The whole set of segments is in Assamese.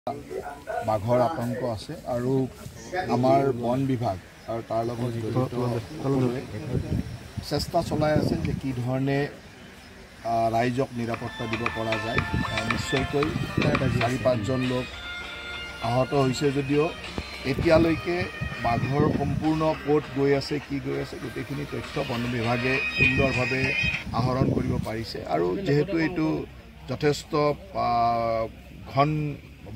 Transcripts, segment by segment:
বাঘৰ আতংক আছে আৰু আমাৰ বন বিভাগ আৰু তাৰ লগত জড়িত চেষ্টা চলাই আছে যে কি ধৰণে ৰাইজক নিৰাপত্তা দিব পৰা যায়। নিশ্চয়কৈ ৪-৫জন লোক আহত হৈছে যদিও এতিয়ালৈকে বাঘৰ সম্পূৰ্ণ ক'ত গৈ আছে কি গৈ আছে গোটেইখিনি তথ্য বন বিভাগে সুন্দৰভাৱে আহৰণ কৰিব পাৰিছে আৰু যেহেতু এইটো যথেষ্ট ঘন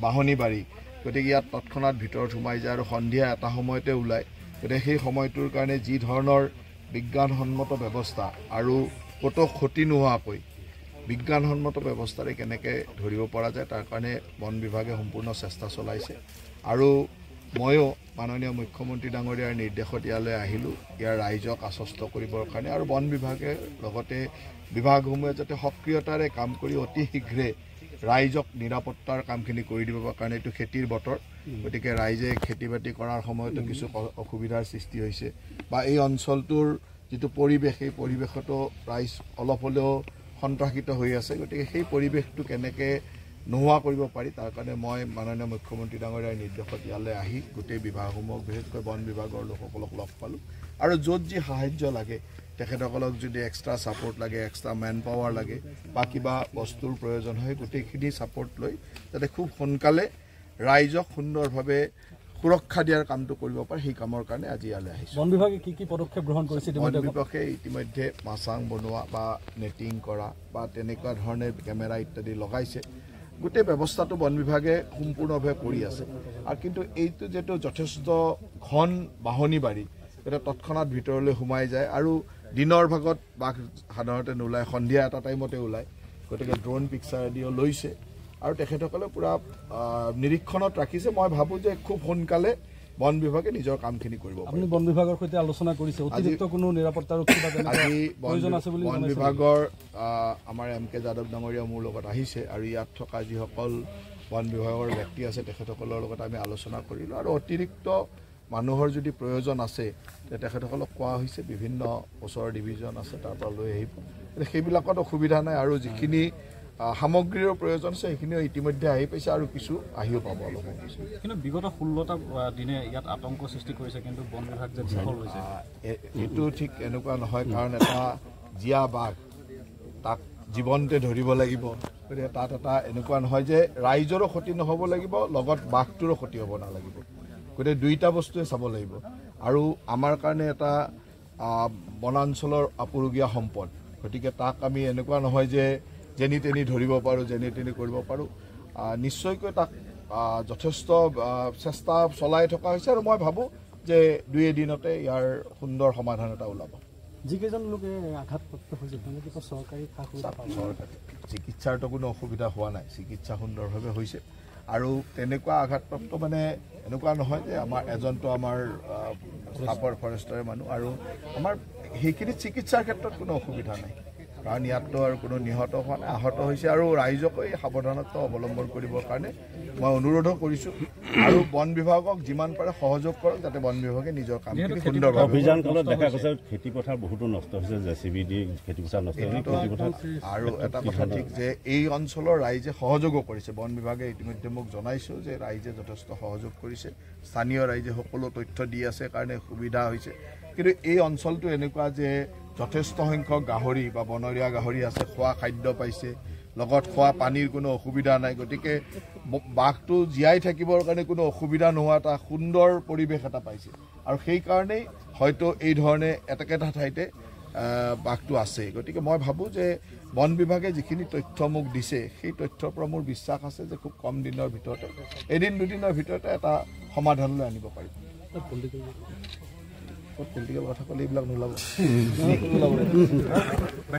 বাহনী বাৰী গতিকে ইয়াত তৎক্ষণাত ভিতৰত সোমাই যায় আৰু সন্ধিয়া এটা সময়তে ওলায়। গতিকে সেই সময়টোৰ কাৰণে যি ধৰণৰ বিজ্ঞানসন্মত ব্যৱস্থা আৰু ক'তো ক্ষতি নোহোৱাকৈ বিজ্ঞানসন্মত ব্যৱস্থাৰে কেনেকৈ ধৰিব পৰা যায় তাৰ কাৰণে বন বিভাগে সম্পূৰ্ণ চেষ্টা চলাইছে আৰু ময়ো মাননীয় মুখ্যমন্ত্ৰী ডাঙৰীয়াৰ নিৰ্দেশত ইয়ালৈ আহিলোঁ ইয়াৰ ৰাইজক আশ্বস্ত কৰিবৰ কাৰণে আৰু বন বিভাগে লগতে বিভাগসমূহে যাতে সক্ৰিয়তাৰে কাম কৰি অতি শীঘ্ৰে ৰাইজক নিৰাপত্তাৰ কামখিনি কৰি দিবৰ কাৰণে এইটো খেতিৰ বতৰ গতিকে ৰাইজে খেতি বাতি কৰাৰ সময়তো কিছু অসুবিধাৰ সৃষ্টি হৈছে বা এই অঞ্চলটোৰ যিটো পৰিৱেশ সেই পৰিৱেশতো ৰাইজ অলপ হ'লেও সন্ত্ৰাসিত হৈ আছে গতিকে সেই পৰিৱেশটো কেনেকৈ নোহোৱা কৰিব পাৰি তাৰ কাৰণে মই মাননীয় মুখ্যমন্ত্ৰী ডাঙৰীয়াৰ নিৰ্দেশত ইয়ালৈ আহি গোটেই বিভাগসমূহক বিশেষকৈ বন বিভাগৰ লোকসকলক লগ পালোঁ আৰু য'ত যি সাহায্য লাগে তেখেতসকলক যদি এক্সট্ৰা ছাপোৰ্ট লাগে এক্সট্ৰা মেন পাৱাৰ লাগে বা কিবা বস্তুৰ প্ৰয়োজন হয় গোটেইখিনি ছাপোৰ্ট লৈ যাতে খুব সোনকালে ৰাইজক সুন্দৰভাৱে সুৰক্ষা দিয়াৰ কামটো কৰিব পাৰে সেই কামৰ কাৰণে আজি ইয়ালৈ আহিছোঁ। বন বিভাগে কি পদক্ষেপ গ্ৰহণ কৰিছে? বন বিভাগে ইতিমধ্যে মাছাং বনোৱা বা নেটিং কৰা বা তেনেকুৱা ধৰণে কেমেৰা ইত্যাদি লগাইছে গোটেই ব্যৱস্থাটো বন বিভাগে সম্পূৰ্ণভাৱে কৰি আছে আৰু কিন্তু এইটো যিহেতু যথেষ্ট ঘন বাহনী বাৰী এটা তৎক্ষণাত ভিতৰলৈ সোমাই যায় আৰু দিনৰ ভাগত বাঘ সাধাৰণতে নোলায় সন্ধিয়া এটা টাইমতে ওলায় গতিকে ড্ৰোন পিকচাৰ দিও লৈছে আৰু তেখেতসকলে পূৰা নিৰীক্ষণত ৰাখিছে। মই ভাবোঁ যে খুব সোনকালে বন বিভাগে নিজৰ কামখিনি কৰিব। আপুনি বন বিভাগৰ সৈতে আলোচনা কৰিছে অতিৰিক্ত কোনো নিৰাপত্তাৰ আজি বন বিভাগৰ আমাৰ MK যাদৱ ডাঙৰীয়া মোৰ লগত আহিছে আৰু ইয়াত থকা যিসকল বন বিভাগৰ ব্যক্তি আছে তেখেতসকলৰ লগত আমি আলোচনা কৰিলোঁ আৰু অতিৰিক্ত মানুহৰ যদি প্ৰয়োজন আছে তেখেতসকলক কোৱা হৈছে বিভিন্ন ওচৰৰ ডিভিজন আছে তাৰ পৰা লৈ আহিব সেইবিলাকত অসুবিধা নাই আৰু যিখিনি সামগ্ৰীৰ প্ৰয়োজন আছে সেইখিনিও ইতিমধ্যে আহি পাইছে আৰু কিছু আহিও পাব অলপ কিছু। কিন্তু বিগত 16টা দিনে ইয়াত আতংক সৃষ্টি কৰিছে কিন্তু বন বিভাগ যে বিফল হৈছে এইটো ঠিক এনেকুৱা নহয় কাৰণ এটা জীয়া বাঘ তাক জীৱনতে ধৰিব লাগিব গতিকে তাত এটা এনেকুৱা নহয় যে ৰাইজৰো ক্ষতি নহ'ব লাগিব লগত বাঘটোৰো ক্ষতি হ'ব নালাগিব গতিকে দুইটা বস্তুৱে চাব লাগিব আৰু আমাৰ কাৰণে এটা বনাঞ্চলৰ আপুৰুগীয়া সম্পদ গতিকে তাক আমি এনেকুৱা নহয় যে যেনি তেনি ধৰিব পাৰোঁ যেনি তেনি কৰিব পাৰোঁ নিশ্চয়কৈ তাক যথেষ্ট চেষ্টা চলাই থকা হৈছে আৰু মই ভাবোঁ যে 2 এদিনতে ইয়াৰ সুন্দৰ সমাধান এটা ওলাব। যিকেইজন লোকে আঘাতপ্ৰাপ্ত হৈছে তেওঁলোকে চৰকাৰী চিকিৎসাৰতো কোনো অসুবিধা হোৱা নাই চিকিৎসা সুন্দৰভাৱে হৈছে আৰু তেনেকুৱা আঘাতপ্ৰাপ্ত মানে এনেকুৱা নহয় যে আমাৰ এজনটো আমাৰ সাপৰ ফৰেষ্টৰে মানুহ আৰু আমাৰ সেইখিনি চিকিৎসাৰ ক্ষেত্ৰত কোনো অসুবিধা নাই কাৰণ ইয়াততো আৰু কোনো নিহত হোৱা নাই আহত হৈছে আৰু ৰাইজক এই সাৱধানতা অৱলম্বন কৰিবৰ কাৰণে মই অনুৰোধো কৰিছোঁ আৰু বন বিভাগক যিমান পাৰে সহযোগ কৰক যাতে বন বিভাগে নিজৰ কামখিনি সুন্দৰভাৱে অভিযান কালত দেখা গৈছে খেতিপথাৰ বহুতো নষ্ট হৈছে JCB দি খেতিপথাৰ নষ্ট হৈছে আৰু এটা কথা ঠিক যে এই অঞ্চলৰ ৰাইজে সহযোগো কৰিছে বন বিভাগে ইতিমধ্যে মোক জনাইছোঁ যে ৰাইজে যথেষ্ট সহযোগ কৰিছে স্থানীয় ৰাইজে সকলো তথ্য দি আছে কাৰণে সুবিধা হৈছে কিন্তু এই অঞ্চলটো এনেকুৱা যে যথেষ্ট সংখ্যক গাহৰি বা বনৰীয়া গাহৰি আছে খোৱা খাদ্য পাইছে লগত খোৱা পানীৰ কোনো অসুবিধা নাই গতিকে বাঘটো জীয়াই থাকিবৰ কাৰণে কোনো অসুবিধা নোহোৱা এটা সুন্দৰ পৰিৱেশ এটা পাইছে আৰু সেইকাৰণেই হয়তো এই ধৰণে একেটা ঠাইতে বাঘটো আছে গতিকে মই ভাবোঁ যে বন বিভাগে যিখিনি তথ্য মোক দিছে সেই তথ্যৰ পৰা মোৰ বিশ্বাস আছে যে খুব কম দিনৰ ভিতৰতে এদিন দুদিনৰ ভিতৰতে এটা সমাধানলৈ আনিব পাৰিম। পলিটিকেল কথা ক'লে এইবিলাক নোলাব।